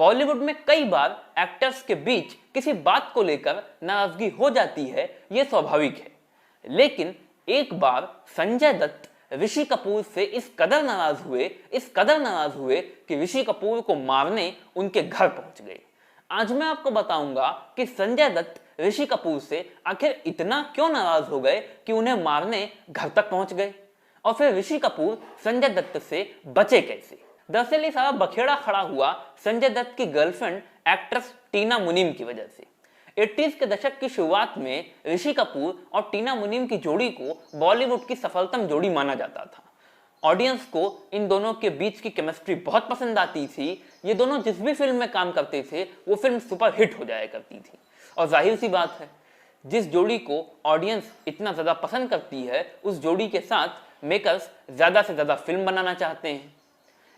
बॉलीवुड में कई बार एक्टर्स के बीच किसी बात को लेकर नाराजगी हो जाती है, ये स्वाभाविक है। लेकिन एक बार संजय दत्त ऋषि कपूर से इस कदर नाराज हुए कि ऋषि कपूर को मारने उनके घर पहुंच गए। आज मैं आपको बताऊंगा कि संजय दत्त ऋषि कपूर से आखिर इतना क्यों नाराज हो गए कि उन्हें मारने घर तक पहुंच गए, और फिर ऋषि कपूर संजय दत्त से बचे कैसे। दरअसल ये सारा बखेड़ा खड़ा हुआ संजय दत्त की गर्लफ्रेंड एक्ट्रेस टीना मुनीम की वजह से। 80s के दशक की शुरुआत में ऋषि कपूर और टीना मुनीम की जोड़ी को बॉलीवुड की सफलतम जोड़ी माना जाता था। ऑडियंस को इन दोनों के बीच की केमिस्ट्री बहुत पसंद आती थी। ये दोनों जिस भी फिल्म में काम करते थे वो फिल्म सुपर हिट हो जाया करती थी। और जाहिर सी बात है, जिस जोड़ी को ऑडियंस इतना ज्यादा पसंद करती है उस जोड़ी के साथ मेकर्स ज्यादा से ज्यादा फिल्म बनाना चाहते हैं।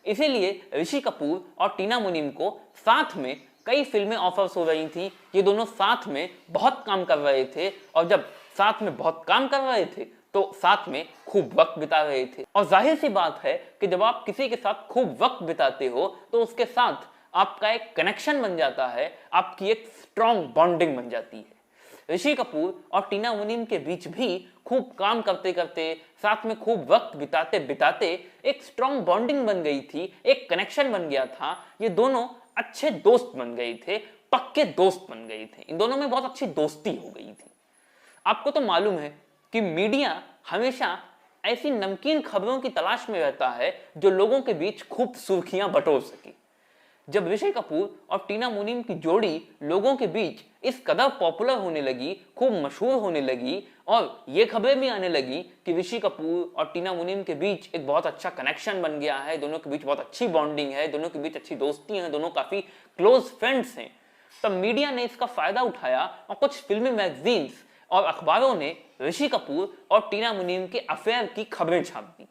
इसीलिए ऋषि कपूर और टीना मुनीम को साथ में कई फिल्में ऑफर्स हो रही थी। ये दोनों साथ में बहुत काम कर रहे थे, और जब साथ में बहुत काम कर रहे थे तो साथ में खूब वक्त बिता रहे थे। और जाहिर सी बात है कि जब आप किसी के साथ खूब वक्त बिताते हो तो उसके साथ आपका एक कनेक्शन बन जाता है, आपकी एक स्ट्रॉन्ग बॉन्डिंग बन जाती है। ऋषि कपूर और टीना मुनीम के बीच भी खूब काम करते करते, साथ में खूब वक्त बिताते बिताते एक स्ट्रॉन्ग बॉन्डिंग बन गई थी, एक कनेक्शन बन गया था। ये दोनों अच्छे दोस्त बन गए थे, पक्के दोस्त बन गए थे। इन दोनों में बहुत अच्छी दोस्ती हो गई थी। आपको तो मालूम है कि मीडिया हमेशा ऐसी नमकीन खबरों की तलाश में रहता है जो लोगों के बीच खूब सुर्खियां बटोर सके। जब ऋषि कपूर और टीना मुनीम की जोड़ी लोगों के बीच इस कदर पॉपुलर होने लगी, खूब मशहूर होने लगी, और ये खबरें भी आने लगी कि ऋषि कपूर और टीना मुनीम के बीच एक बहुत अच्छा कनेक्शन बन गया है, दोनों के बीच बहुत अच्छी बॉन्डिंग है, दोनों के बीच अच्छी दोस्ती है, दोनों काफी क्लोज फ्रेंड्स हैं, तब मीडिया ने इसका फायदा उठाया और कुछ फिल्मी मैगजीन्स और अखबारों ने ऋषि कपूर और टीना मुनीम के अफेयर की खबरें छाप दी।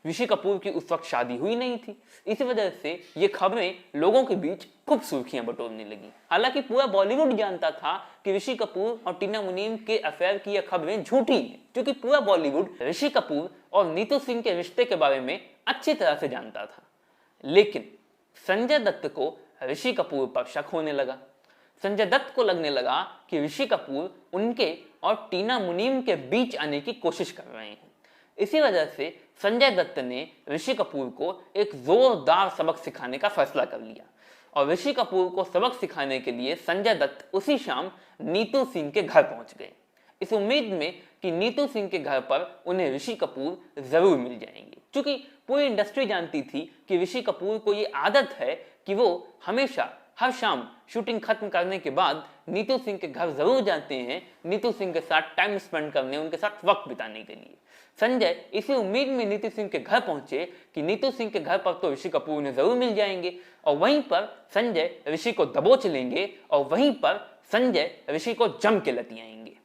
ऋषि कपूर की उस वक्त शादी हुई नहीं थी, इसी वजह से ये खबरें लोगों के बीच खूब सुर्खियां बटोरने लगी। हालांकि पूरा बॉलीवुड जानता था कि ऋषि कपूर और टीना मुनीम के अफेयर की ये खबरें झूठी हैं, क्योंकि पूरा बॉलीवुड ऋषि कपूर और नीतू सिंह के रिश्ते के बारे में अच्छी तरह से जानता था। लेकिन संजय दत्त को ऋषि कपूर पर शक होने लगा। संजय दत्त को लगने लगा कि ऋषि कपूर उनके और टीना मुनीम के बीच आने की कोशिश कर रहे हैं। इसी वजह से संजय दत्त ने ऋषि कपूर को एक जोरदार सबक सिखाने का फैसला कर लिया, और ऋषि कपूर को सबक सिखाने के लिए संजय दत्त उसी शाम नीतू सिंह के घर पहुंच गए, इस उम्मीद में कि नीतू सिंह के घर पर उन्हें ऋषि कपूर जरूर मिल जाएंगे। क्योंकि पूरी इंडस्ट्री जानती थी कि ऋषि कपूर को ये आदत है कि वो हमेशा हर शाम शूटिंग खत्म करने के बाद नीतू सिंह के घर जरूर जाते हैं, नीतू सिंह के साथ टाइम स्पेंड करने, उनके साथ वक्त बिताने के लिए। संजय इसी उम्मीद में नीतू सिंह के घर पहुंचे कि नीतू सिंह के घर पर तो ऋषि कपूर उन्हें जरूर मिल जाएंगे, और वहीं पर संजय ऋषि को दबोच लेंगे, और वहीं पर संजय ऋषि को जम के लतियाएंगे।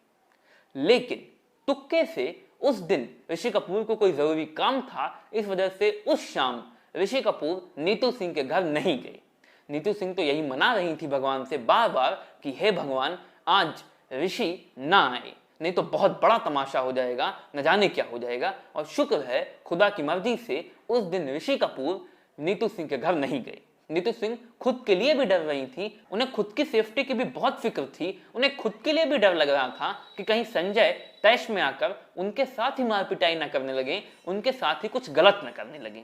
लेकिन तुक्के से उस दिन ऋषि कपूर को कोई जरूरी काम था, इस वजह से उस शाम ऋषि कपूर नीतू सिंह के घर नहीं गए। नीतू सिंह तो यही मना रही थी भगवान से बार बार कि हे भगवान, आज ऋषि ना आए, नहीं तो बहुत बड़ा तमाशा हो जाएगा, न जाने क्या हो जाएगा। और शुक्र है खुदा की मर्जी से उस दिन ऋषि कपूर नीतू सिंह के घर नहीं गए। नीतू सिंह खुद के लिए भी डर रही थी, उन्हें खुद की सेफ्टी की भी बहुत फिक्र थी, उन्हें खुद के लिए भी डर लग रहा था कि कहीं संजय तैश में आकर उनके साथ ही मार पिटाई न करने लगे, उनके साथ ही कुछ गलत न करने लगे।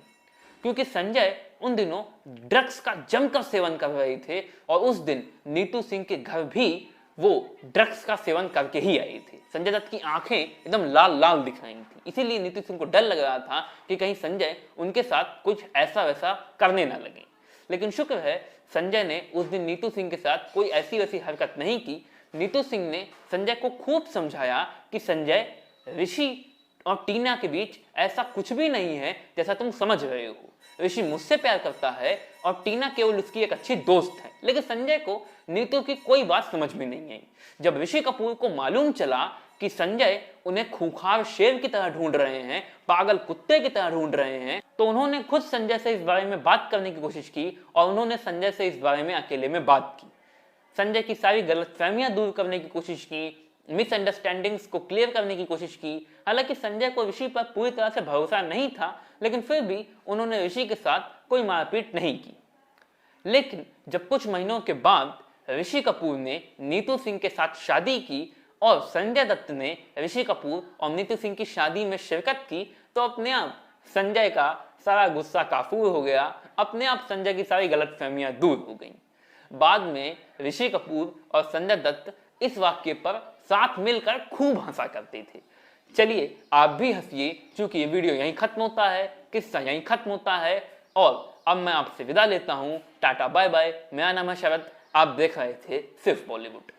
क्योंकि संजय उन दिनों ड्रग्स का जमकर सेवन कर रहे थे, और उस दिन नीतू सिंह के घर भी वो ड्रग्स का सेवन करके ही आए थे। संजय दत्त की आंखें एकदम लाल लाल दिख रही थी, इसीलिए नीतू सिंह को डर लग रहा था कि कहीं संजय उनके साथ कुछ ऐसा वैसा करने ना लगे। लेकिन शुक्र है संजय ने उस दिन नीतू सिंह के साथ कोई ऐसी वैसी हरकत नहीं की। नीतू सिंह ने संजय को खूब समझाया कि संजय, ऋषि और टीना के बीच ऐसा कुछ भी नहीं है जैसा तुम समझ रहे हो। ऋषि मुझसे प्यार करता है और टीना केवल उसकी एक अच्छी दोस्त है। लेकिन संजय को नीतू की कोई बात समझ में नहीं आई। जब ऋषि कपूर को मालूम चला कि संजय उन्हें खूंखार शेर की तरह ढूंढ रहे हैं, पागल कुत्ते की तरह ढूंढ रहे हैं, तो उन्होंने खुद संजय से इस बारे में बात करने की कोशिश की, और उन्होंने संजय से इस बारे में अकेले में बात की। संजय की सारी गलतफहमियां दूर करने की कोशिश की, मिसअंडरस्टैंडिंग्स को क्लियर करने की कोशिश की। हालांकि संजय को ऋषि पर पूरी तरह से भरोसा नहीं था, लेकिन फिर भी उन्होंने ऋषि के साथ कोई मारपीट नहीं की। लेकिन जब कुछ महीनों के बाद ऋषि कपूर ने नीतू सिंह के साथ शादी की और संजय दत्त ने ऋषि कपूर और नीतू सिंह की शादी में शिरकत की, तो अपने आप संजय का सारा गुस्सा काफूर हो गया, अपने आप संजय की सारी गलतफहमियां दूर हो गईं। बाद में ऋषि कपूर और संजय दत्त इस वाक्य पर साथ मिलकर खूब हंसा करते थे। चलिए आप भी हंसिए, क्योंकि ये वीडियो यहीं खत्म होता है, किस्सा यहीं खत्म होता है और अब मैं आपसे विदा लेता हूं। Tata bye bye. मेरा नाम है शरद, आप देख रहे थे सिर्फ बॉलीवुड।